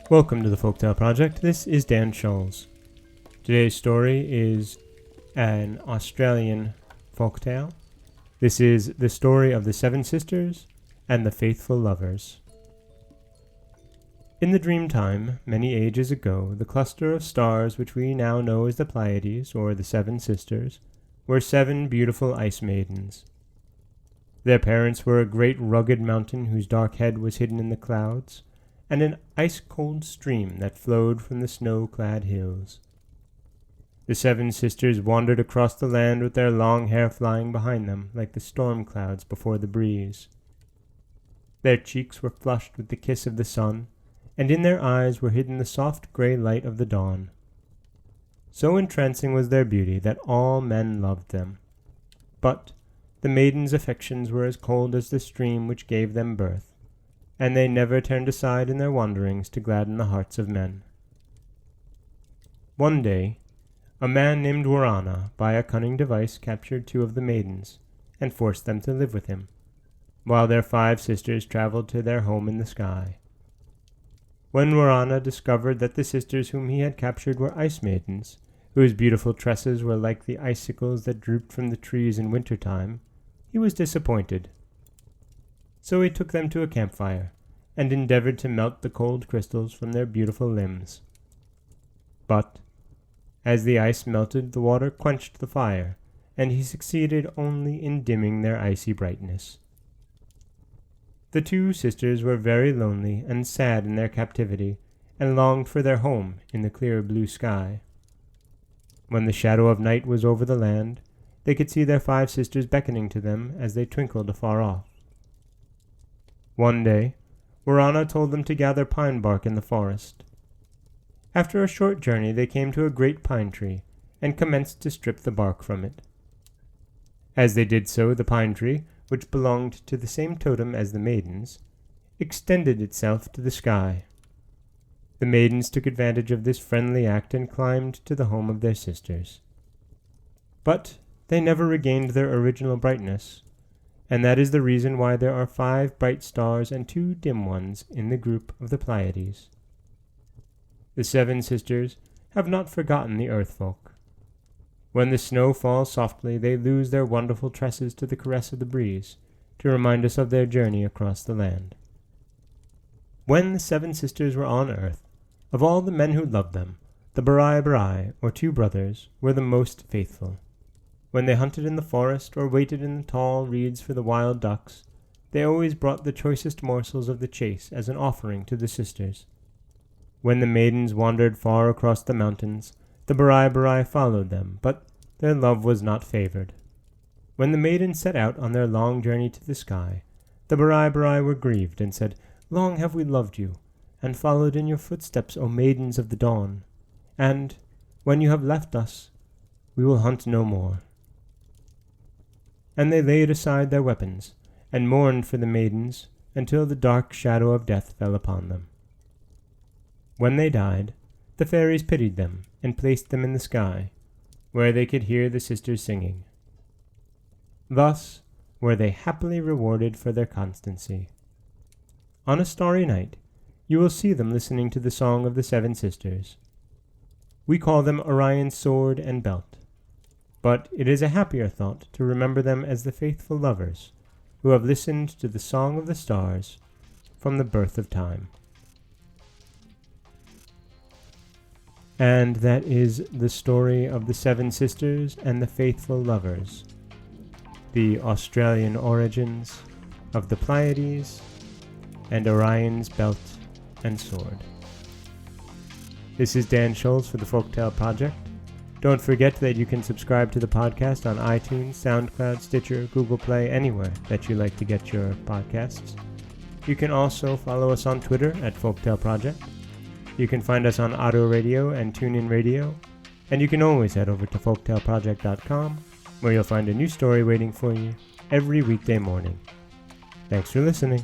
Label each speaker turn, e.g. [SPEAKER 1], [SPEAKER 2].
[SPEAKER 1] Welcome to the Folktale Project. This is Dan Scholes. Today's story is an Australian folktale. This is the story of the Seven Sisters and the Faithful Lovers. In the dream time, many ages ago, the cluster of stars which we now know as the Pleiades, or the Seven Sisters, were 7 beautiful ice maidens. Their parents were a great rugged mountain whose dark head was hidden in the clouds, and an ice-cold stream that flowed from the snow-clad hills. The 7 sisters wandered across the land with their long hair flying behind them like the storm clouds before the breeze. Their cheeks were flushed with the kiss of the sun, and in their eyes were hidden the soft grey light of the dawn. So entrancing was their beauty that all men loved them. But the maidens' affections were as cold as the stream which gave them birth, and they never turned aside in their wanderings to gladden the hearts of men. One day, a man named Warana, by a cunning device, captured 2 of the maidens, and forced them to live with him, while their 5 sisters traveled to their home in the sky. When Warana discovered that the sisters whom he had captured were ice maidens, whose beautiful tresses were like the icicles that drooped from the trees in winter-time, he was disappointed. So he took them to a campfire, and endeavored to melt the cold crystals from their beautiful limbs. But, as the ice melted, the water quenched the fire, and he succeeded only in dimming their icy brightness. The 2 sisters were very lonely and sad in their captivity, and longed for their home in the clear blue sky. When the shadow of night was over the land, they could see their 5 sisters beckoning to them as they twinkled afar off. One day, Warana told them to gather pine bark in the forest. After a short journey they came to a great pine tree, and commenced to strip the bark from it. As they did so, the pine tree, which belonged to the same totem as the maidens, extended itself to the sky. The maidens took advantage of this friendly act and climbed to the home of their sisters. But they never regained their original brightness, and that is the reason why there are 5 bright stars and 2 dim ones in the group of the Pleiades. The 7 sisters have not forgotten the earth folk. When the snow falls softly, they lose their wonderful tresses to the caress of the breeze, to remind us of their journey across the land. When the 7 sisters were on earth, of all the men who loved them, the Barai, or 2 brothers, were the most faithful. When they hunted in the forest or waited in the tall reeds for the wild ducks, they always brought the choicest morsels of the chase as an offering to the sisters. When the maidens wandered far across the mountains, the Barai followed them, but their love was not favored. When the maidens set out on their long journey to the sky, the Barai were grieved and said, "Long have we loved you, and followed in your footsteps, O maidens of the dawn, and, when you have left us, we will hunt no more." And they laid aside their weapons, and mourned for the maidens until the dark shadow of death fell upon them. When they died, the fairies pitied them and placed them in the sky, where they could hear the sisters singing. Thus were they happily rewarded for their constancy. On a starry night, you will see them listening to the song of the 7 sisters. We call them Orion's sword and belt, but it is a happier thought to remember them as the faithful lovers who have listened to the song of the stars from the birth of time. And that is the story of the 7 sisters and the faithful lovers, the Australian origins of the Pleiades and Orion's belt and sword. This is Dan Scholes for the Folktale Project. Don't forget that you can subscribe to the podcast on iTunes, SoundCloud, Stitcher, Google Play, anywhere that you like to get your podcasts. You can also follow us on Twitter at Folktale Project. You can find us on Auto Radio and TuneIn Radio, and you can always head over to folktaleproject.com, where you'll find a new story waiting for you every weekday morning. Thanks for listening.